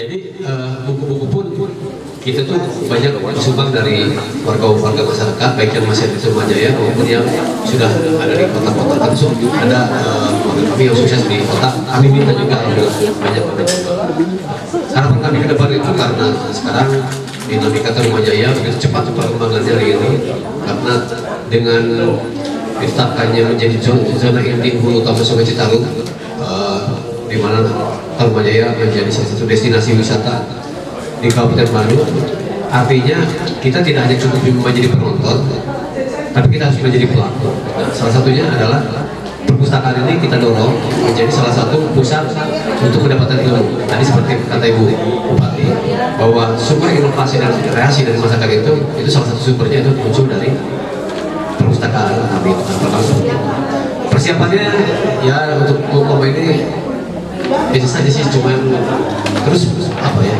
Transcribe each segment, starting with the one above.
Jadi buku-buku pun kita tuh banyak sumbang dari warga masyarakat, baik yang masih di Surabaya maupun yang sudah ada di kota-kota. Langsung ada warga kami yang sukses di kota. Kami minta juga banyak harapan kami ke depan itu karena sekarang dinamika Tarumajaya begitu cepat perkembangannya hari ini, karena dengan ditetapkannya menjadi zona inti hulu utama Sungai Citarum, di mana Tarumajaya menjadi salah satu destinasi wisata di Kabupaten Bandung. Artinya kita tidak hanya cukup menjadi penonton, tapi kita harus menjadi pelaku. Nah, salah satunya adalah perpustakaan ini kita dorong menjadi salah satu pusat untuk mendapatkan ilmu. Tadi seperti kata Ibu Bupati bahwa sumber inovasi dan kreasi dari masyarakat itu salah satu sumbernya itu muncul dari perpustakaan kami. Persiapannya ya untuk lomba ini biasa saja sih, cuman terus apa ya,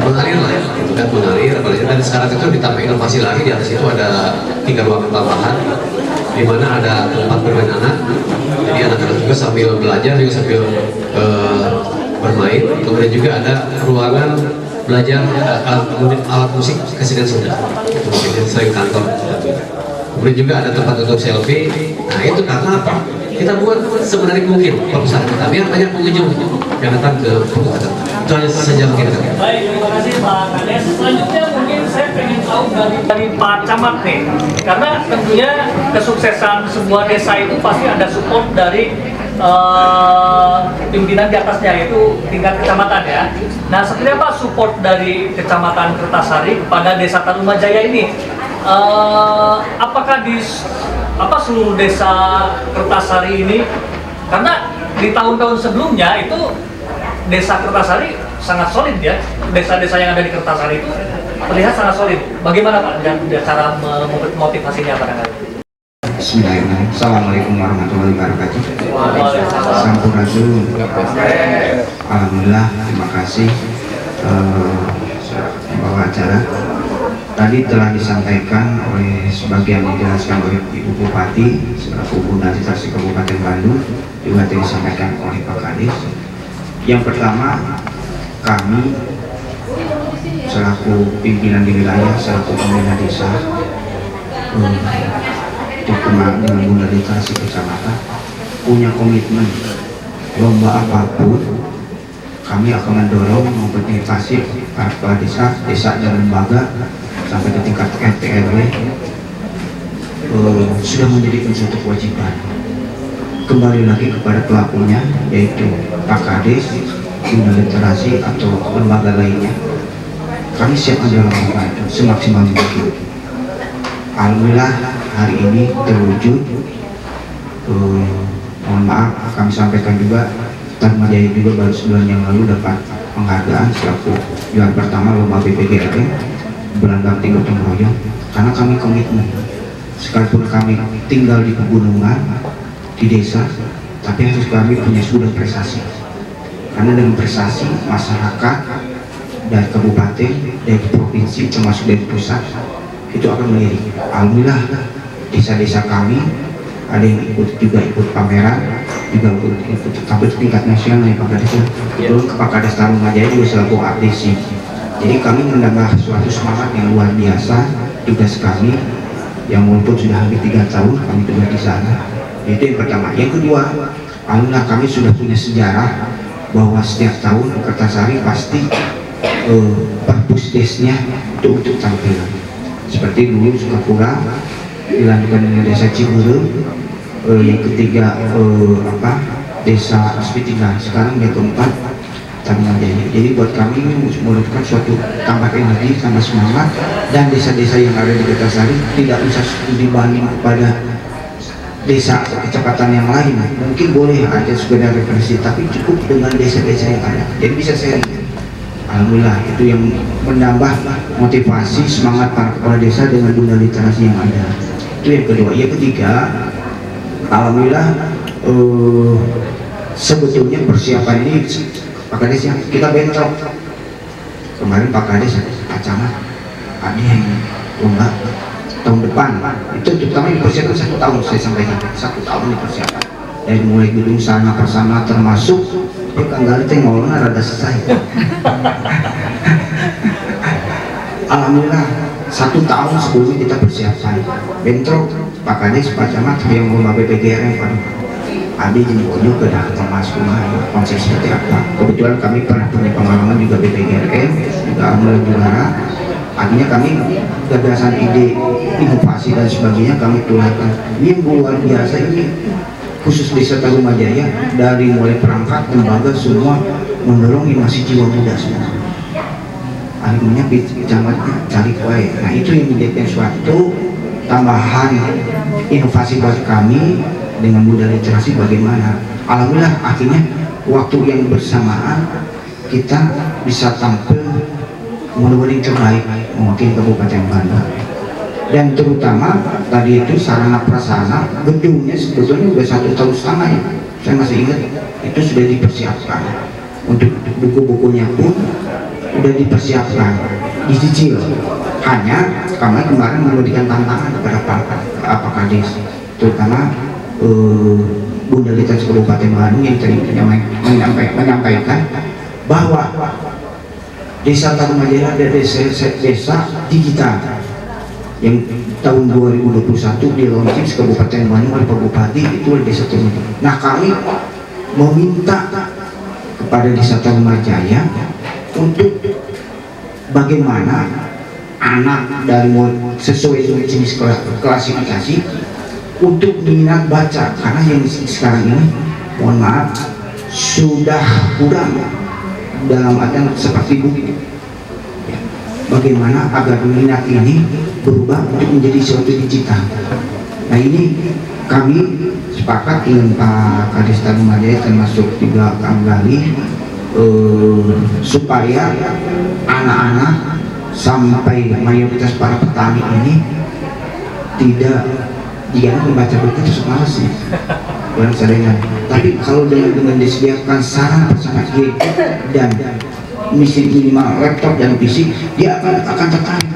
mengalir lah ya, gitu kan, mengalir. Apalagi dan sekarang itu ditambah inovasi lagi, di atas itu ada 3 ruangan tambahan di mana ada tempat bermain anak, jadi anak-anak juga sambil belajar juga sambil bermain. Kemudian juga ada ruangan belajar alat musik kesenian Sunda, kemudian selain kantor. Kemudian juga ada tempat untuk selfie. Nah itu karena apa? Kita buat sebenarnya mungkin perpustakaan kita biar banyak pengunjung yang datang ke perpustakaan. Itu hanya saja mungkin. Baik, terima kasih Pak Kades. Selanjutnya mungkin saya pengen tahu dari Pak Camat nih, karena tentunya kesuksesan sebuah desa itu pasti ada support dari pimpinan di atasnya, yaitu tingkat kecamatan ya. Nah, seperti apa support dari Kecamatan Kertasari kepada Desa Tarumajaya ini? Apakah di seluruh desa Kertasari ini, karena di tahun-tahun sebelumnya itu desa Kertasari sangat solid ya, desa-desa yang ada di Kertasari itu terlihat sangat solid. Bagaimana Pak dan cara memotivasinya barangkali? Bismillahirrahmanirrahim. Assalamualaikum warahmatullahi wabarakatuh. Sampurasun. Alhamdulillah, terima kasih pembawa acara. Tadi telah disampaikan oleh sebagian dijelaskan oleh Ibu Bupati selaku Bunda Administrasi Kabupaten Bandung, juga telah disampaikan oleh Pak Kades. Yang pertama, kami selaku pimpinan di wilayah, selaku pembina desa, dengan Bunda Administrasi Kecamatan punya komitmen, lomba apapun kami akan mendorong memotivasi para kepala desa dan lembaga sampai ke tingkat RT RW sudah menjadi suatu kewajiban. Kembali lagi kepada pelakunya, yaitu Pak Kades, Bunda Literasi atau lembaga lainnya. Kami siap menjalankan lomba itu semaksimal mungkin. Alhamdulillah hari ini terwujud. Mohon maaf, kami sampaikan juga Tarumajaya juga baru sebulan yang lalu dapat penghargaan selaku juara pertama lomba BPGRM bulan bakti gotong royong, karena kami komitmen sekalipun kami tinggal di pegunungan di desa, tapi harus kami punya sudah prestasi, karena dengan prestasi masyarakat dari kabupaten, dari provinsi termasuk dari pusat itu akan melirik. Alhamdulillah desa-desa kami ada yang ikut pameran, juga ikut tampil tingkat nasional ya Pak Kades. Belum ke Pak Kades Tarumajaya juga selaku adisi. Jadi kami menambah suatu semangat yang luar biasa. Tugas kami yang walaupun sudah hampir 3 tahun kami tugas di sana. Itu yang pertama. Yang kedua, alhamdulillah kami sudah punya sejarah bahwa setiap tahun Kertasari pasti perpusdesnya untuk tampil. Seperti dulu Sukapura dilanjutkan dengan desa Cibureu, yang ketiga desa Aspitinggal, sekarang yang keempat Tarumajaya. Jadi buat kami ini merupakan suatu tambah energi, tambah semangat, dan desa-desa yang ada di Kertasari tidak usah dibanding kepada desa atau kecamatan yang lain. Mungkin boleh aja sekedar referensi, tapi cukup dengan desa-desa yang ada. Jadi bisa sharing. Alhamdulillah itu yang menambah motivasi semangat para kepala desa dengan dunia literasi yang ada. Itu yang kedua. Yang ketiga, alhamdulillah sebetulnya persiapan ini Pak Kades yang kita bentrok kemarin. Pak Kades Pak Camat ada yang lomba tahun depan, itu terutama dipersiapkan 1 tahun. Saya sampaikan 1 tahun dipersiapkan dari mulai gedung sana persana termasuk Tapi kanggali teh ngolongna rada selesai. Alhamdulillah 1 tahun sebelumnya kita persiapan. Bentrok Pak Kades, Pak Camat yang rumah BPGRM Pak. Adi jeung Bojo ke datang Mas kumaha konsep seperti apa. Kebetulan kami pernah punya pengalaman juga BPGRM, juga alhamdulillah juara. Artinya kami gagasan ide inovasi dan sebagainya kami tularkan. Ini luar biasa ini khusus Desa Tarumajaya dari mulai perangkat lembaga semua mendorong inovasi jiwa muda semua. Akhirnya camatnya cari kue. Nah itu yang menjadi suatu tambahan inovasi buat kami dengan budaya literasi bagaimana. Alhamdulillah akhirnya waktu yang bersamaan kita bisa tampil mudah-mudahan yang terbaik mewakili Kabupaten Bandung. Dan terutama tadi itu sarana prasarana gedungnya sebetulnya udah 1,5 tahun ya. Saya masih ingat itu sudah dipersiapkan. Untuk buku-bukunya pun udah dipersiapkan, dicicil. Hanya kami kemarin memberikan tantangan kepada Pak Kades, terutama Bunda Literasi Kabupaten Bandung yang tadi menyampaikan bahwa Desa Tarumajaya ada desa digital yang tahun 2021 di launching Kabupaten Bandung oleh Pak Bupati, itu Desa Tarumajaya. Nah kami meminta kepada Desa Tarumajaya untuk bagaimana anak dari sesuai dengan jenis klasifikasi untuk minat baca, karena yang sekarang ini mohon maaf sudah kurang dalam artian seperti buku. Bagaimana agar minat ini berubah untuk menjadi suatu digital. Nah ini kami sepakat dengan Pak Kades Tarumajaya termasuk juga Kang Gali supaya anak-anak sampai mayoritas para petani ini tidak dia membaca buku itu malas sih kurang saringan. Tapi kalau dengan disediakan sarana prasarana dan minimal laptop dan PC, dia akan tertarik.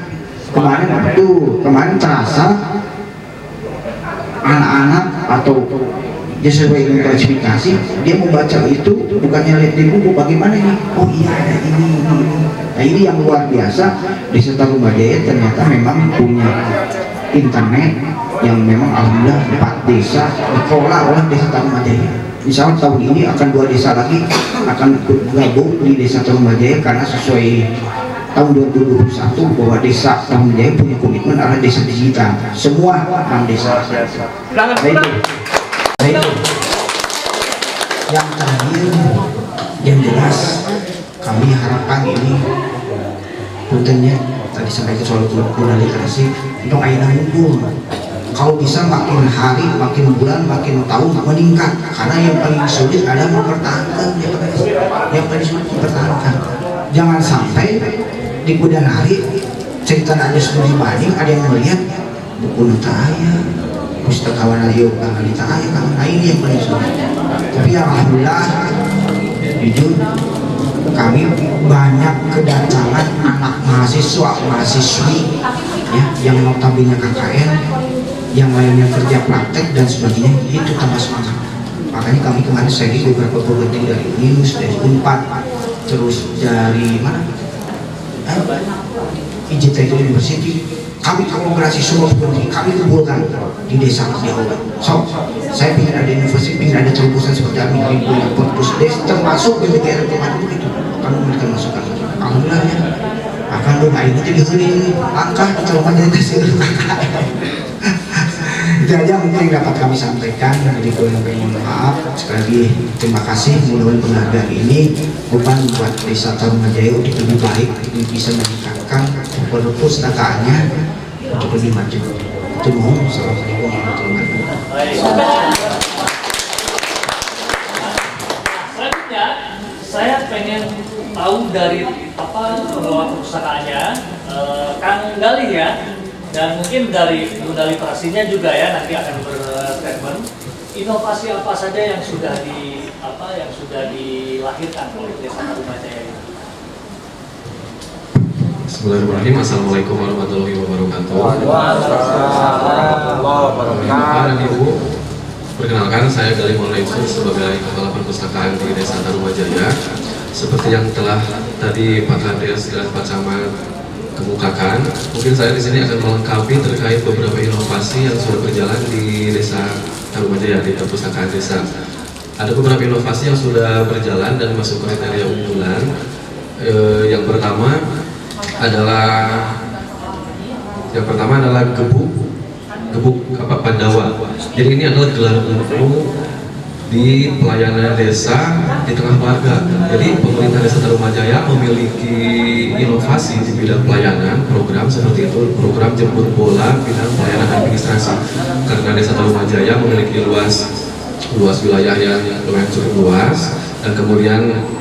Kemarin terasa anak-anak atau dia sesuai dengan klasifikasi, dia membaca itu bukannya lihat di buku, bagaimana ini? Oh iya ada ini. Nah ini yang luar biasa. Desa Tarumajaya ternyata memang punya internet yang memang alhamdulillah 4 desa dikelola oleh Desa Tarumajaya. Insya Allah tahun ini akan 2 desa lagi akan bergabung di Desa Tarumajaya, karena sesuai tahun 2021 bahwa Desa Tarumajaya punya komitmen adalah desa digital. Semua 6 desa. Yang terakhir yang jelas kami harapkan ini puntennya tadi sampai ke soal budaya literasi untuk ayeuna unggul. Kalau bisa makin hari, makin bulan, makin tahun meningkat, karena yang paling sulit adalah mempertahankan yang paling sulit mempertahankan. Jangan sampai di kemudian hari cerita ada studi banding, ada yang melihat buku notaya pustakawan ayo kang ditanya kang ini yang paling sulit. Tapi alhamdulillah jujur kami banyak kedatangan anak mahasiswi ya yang notabene KKN, yang lainnya kerja praktek dan sebagainya, itu tambah semangat. Makanya kami kemarin saya di beberapa perguruan dari UNINUS, dari UNPAD, terus dari mana? IJT University, kami kolaborasi semua perguruan, kami kumpulkan di desa di Obat. So, saya ingin ada universitas, ingin ada terobosan seperti kami di punya perpus desa, termasuk di negara kemarin begitu. Kami memberikan masukan. Alhamdulillah ya, akan doa ini jadi hari langkah kalau menjadi desa. Itu aja mungkin yang dapat kami sampaikan. Jadi mohon maaf sekali lagi, terima kasih. Mudah-mudahan penghargaan ini bukan buat Desa Tarumajaya untuk lebih baik, bisa meningkatkan perpustakaannya untuk lebih maju. Itu mohon. Assalamualaikum warahmatullahi wabarakatuh. Selanjutnya saya pengen tahu dari pengelola perpustakaannya, Kang Gali ya. Dan mungkin dari Bunda Literasinya juga ya nanti akan berstatement. Inovasi apa saja yang sudah dilahirkan oleh Desa Tarumajaya ini? Bismillahirrahmanirrahim. Assalamualaikum warahmatullahi wabarakatuh. Waalaikumsalam warahmatullahi wabarakatuh. Bapak dan Ibu, Perkenalkan, saya Gali Maulaisu sebagai Kepala Perpustakaan di Desa Tarumajaya. Seperti yang telah tadi Pak Kades dan Pak Camat kemukakan, mungkin saya di sini akan melengkapi terkait beberapa inovasi yang sudah berjalan di Desa Tarumajaya, di Perpustakaan Desa. Ada beberapa inovasi yang sudah berjalan dan masuk kriteria unggulan. Yang pertama adalah gebuk Pandawa. Jadi ini adalah gelar buku di pelayanan desa di tengah warga. Jadi pemerintah Desa Tarumajaya memiliki inovasi di bidang pelayanan, program seperti itu, program jemput bola bidang pelayanan administrasi. Karena Desa Tarumajaya memiliki luas wilayah yang lumayan cukup luas dan kemudian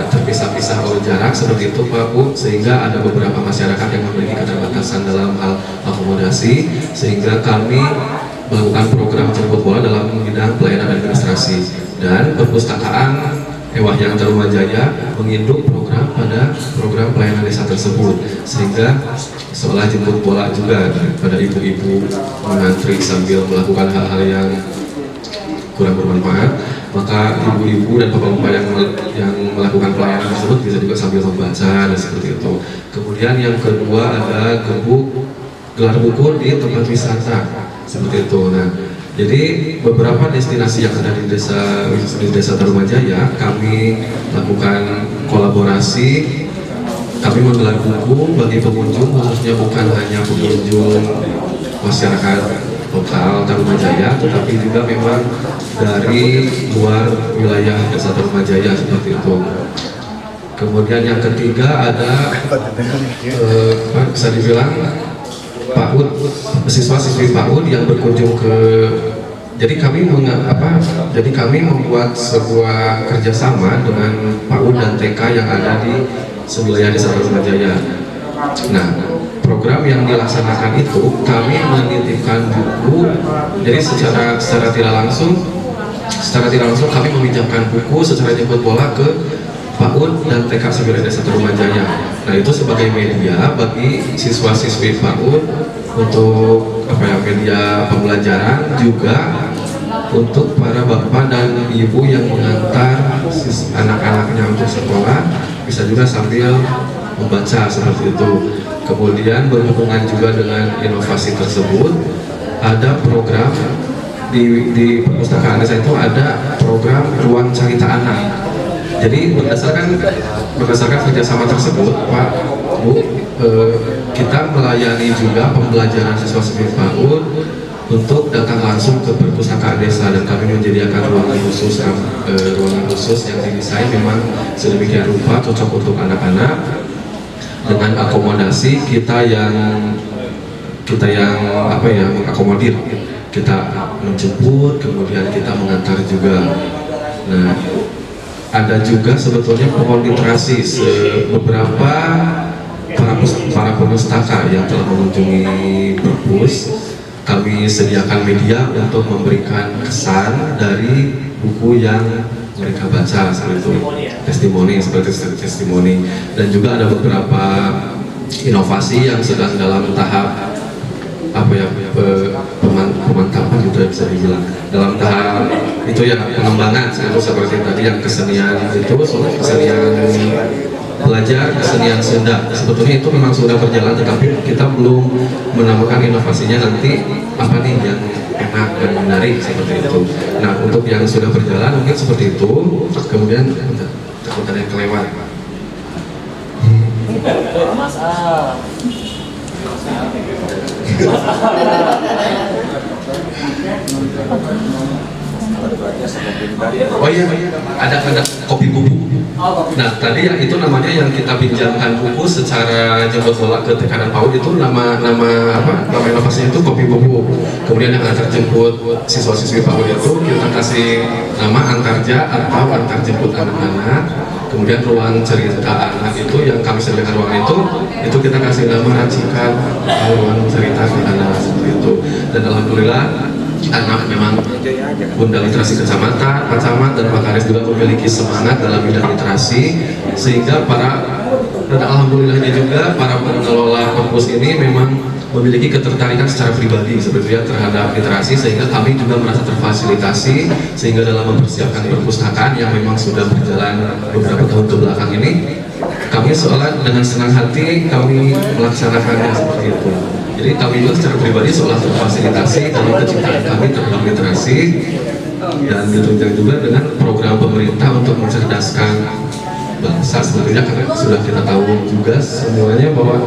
terpisah-pisah oleh jarak seperti itu Pak Bu, sehingga ada beberapa masyarakat yang memiliki keterbatasan dalam hal akomodasi, sehingga kami melakukan program jemput bola dalam bidang pelayanan administrasi. Dan perpustakaan Ewahyang Tarumajaya menginduk program pada program pelayanan desa tersebut, sehingga seolah jemput bola juga pada ibu-ibu mengantri sambil melakukan hal-hal yang kurang bermanfaat, maka ibu-ibu dan bapak-bapak yang melakukan pelayanan tersebut bisa juga sambil membaca dan seperti itu. Kemudian yang kedua ada gelar buku di tempat wisata seperti itu. Nah, jadi beberapa destinasi yang ada di desa Tarumajaya kami lakukan kolaborasi. Kami menggelar buku bagi pengunjung, khususnya bukan hanya pengunjung masyarakat lokal Tarumajaya, tetapi juga memang dari luar wilayah Desa Tarumajaya seperti itu. Kemudian yang ketiga ada bisa dibilang PAUD, siswa-siswi PAUD yang berkunjung ke. Jadi kami membuat sebuah kerjasama dengan PAUD dan TK yang ada di sewilayah Desa Tarumajaya. Nah, program yang dilaksanakan itu kami menitipkan buku. Jadi secara tidak langsung kami meminjamkan buku secara jemput bola ke PAUD dan TK sewilayah Desa Tarumajaya. Nah, itu sebagai media bagi siswa-siswi PAUD untuk media pembelajaran, juga untuk para bapak dan ibu yang mengantar anak-anaknya untuk sekolah bisa juga sambil membaca seperti itu. Kemudian berhubungan juga dengan inovasi tersebut, ada program di perpustakaan desa itu ada program ruang cerita anak. Jadi berdasarkan kerjasama tersebut, Pak Bu, kita melayani juga pembelajaran siswa-siswi PAUD untuk datang langsung ke perpustakaan desa, dan kami menyediakan ruangan khusus yang didesain memang sedemikian rupa cocok untuk anak-anak. Dengan akomodasi kita yang mengakomodir, kita menjemput, kemudian kita mengantar juga. Nah, ada juga sebetulnya pohon literasi, beberapa para pustaka yang telah mengunjungi perpus, kami sediakan media untuk memberikan kesan dari buku yang mereka baca, seperti itu, testimoni, dan juga ada beberapa inovasi yang sedang dalam tahap pemantapan juga bisa dibilang, dalam tahap itu ya pengembangan, seperti tadi yang kesenian itu, kesenian belajar, kesenian Sunda, sebetulnya itu memang sudah berjalan, tetapi kita belum menambahkan inovasinya nanti apa nih yang enak dan menarik seperti itu. Nah, untuk yang sudah berjalan mungkin seperti itu. Kemudian takut ada yang kelewat. Oh iya, ada kopi buku. Nah, tadi yang itu namanya yang kita pinjamkan buku secara jemput bola ke TK dan PAUD itu nama inovasinya itu kopi buku. Kemudian yang antar jemput siswa-siswi PAUD itu kita kasih nama antarja atau antar jemput anak-anak. Kemudian ruang cerita anak itu yang kami sediakan ruangan itu kita kasih nama racikan ruang cerita anak seperti itu. Dan alhamdulillah anak memang Bunda Literasi Kecamatan, Pak Camat dan Pak Kades juga memiliki semangat dalam bidang literasi, sehingga alhamdulillahnya juga para pengelola perpus ini memang memiliki ketertarikan secara pribadi sebetulnya terhadap literasi, sehingga kami juga merasa terfasilitasi, sehingga dalam mempersiapkan perpustakaan yang memang sudah berjalan beberapa tahun ke belakang ini, kami seolah dengan senang hati kami melaksanakannya seperti itu. Jadi kami juga secara pribadi seolah terfasilitasi dalam kecintaan kami terhadap literasi, dan ditunjang juga dengan program pemerintah untuk mencerdaskan bangsa sebetulnya, karena sudah kita tahu juga semuanya bahwa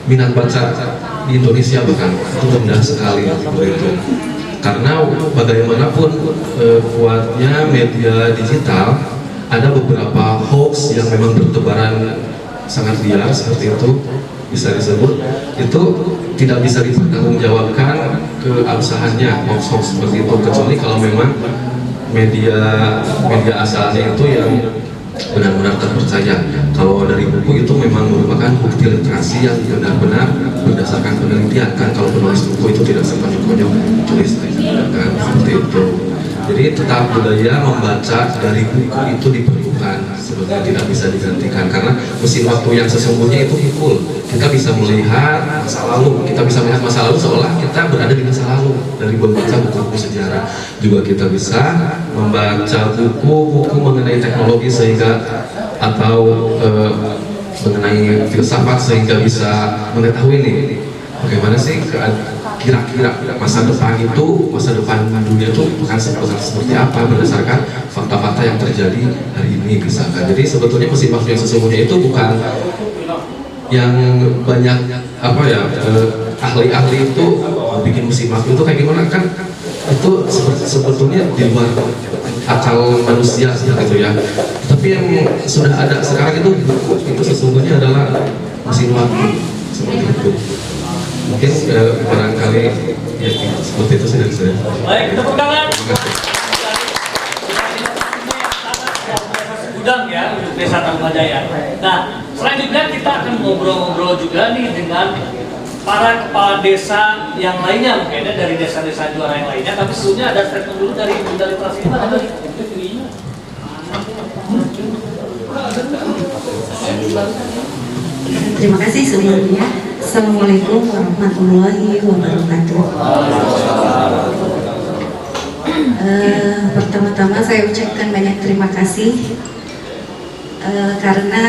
minat baca di Indonesia bahkan itu rendah sekali begitu. Karena bagaimanapun kuatnya media digital, ada beberapa hoax yang memang bertebaran sangat liar seperti itu, bisa disebut itu tidak bisa dipertanggungjawabkan keabsahannya hoax-hoax seperti itu, kecuali kalau memang media asalnya itu yang benar-benar terpercaya. Kalau dari buku itu memang merupakan bukti literasi yang benar-benar berdasarkan penelitian, kan kalau penulis buku itu tidak sekonyong-konyong tulis kan seperti itu. Jadi tetap budaya membaca dari buku itu diperlukan, sebetulnya tidak bisa digantikan, karena mesin waktu yang sesungguhnya itu pikul. Kita bisa melihat masa lalu, seolah kita berada di masa lalu dari membaca buku-buku sejarah. Juga kita bisa membaca buku-buku mengenai teknologi sehingga atau mengenai filsafat sehingga bisa mengetahui nih bagaimana sih kira-kira masa depan dunia itu akan seperti apa berdasarkan fakta-fakta yang terjadi hari ini misalkan. Jadi sebetulnya mesin waktu yang sesungguhnya itu bukan yang banyak ahli-ahli itu bikin mesin waktu itu kayak gimana, kan itu sebetulnya di luar akal manusia seperti itu ya. Tapi yang sudah ada sekarang itu sesungguhnya adalah mesin waktu seperti itu. Mungkin barangkali ya, seperti itu saja saya. Baik, tepuk tangan. Gudang ya untuk Desa Tarumajaya. Nah, selanjutnya kita akan ngobrol-ngobrol juga nih dengan para kepala desa yang lainnya, mungkin dari desa-desa juara yang lainnya. Tapi sebelumnya ada statement dulu dari Bunda Literasi. Terima kasih sebelumnya. Assalamualaikum warahmatullahi wabarakatuh. Pertama-tama saya ucapkan banyak terima kasih karena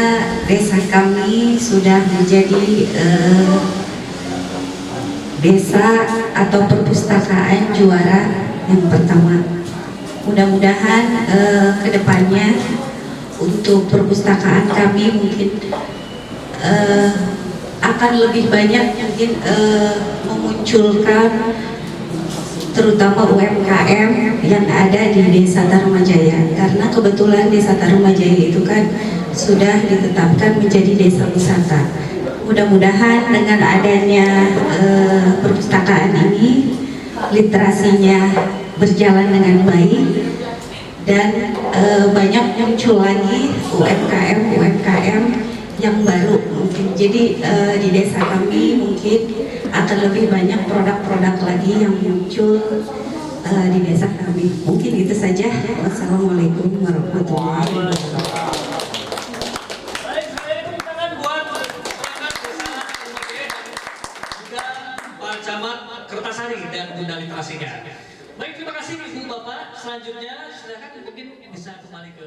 desa kami sudah menjadi desa atau perpustakaan juara yang pertama. Mudah-mudahan kedepannya untuk perpustakaan kami mungkin akan lebih banyak mungkin memunculkan terutama UMKM yang ada di Desa Tarumajaya, karena kebetulan Desa Tarumajaya itu kan sudah ditetapkan menjadi desa wisata. Mudah-mudahan dengan adanya perpustakaan ini literasinya berjalan dengan baik dan banyak muncul lagi UMKM yang baru mungkin. Jadi di desa kami mungkin akan lebih banyak produk-produk lagi yang muncul di desa kami. Mungkin itu saja. Wassalamualaikum warahmatullahi wabarakatuh. Baik, saya tepuk tangan buat rekan Desa Tarumajaya juga Pak Camat Kertasari dan Bunda Literasinya. Baik, terima kasih Ibu Bapak. Selanjutnya silakan mungkin bisa kembali ke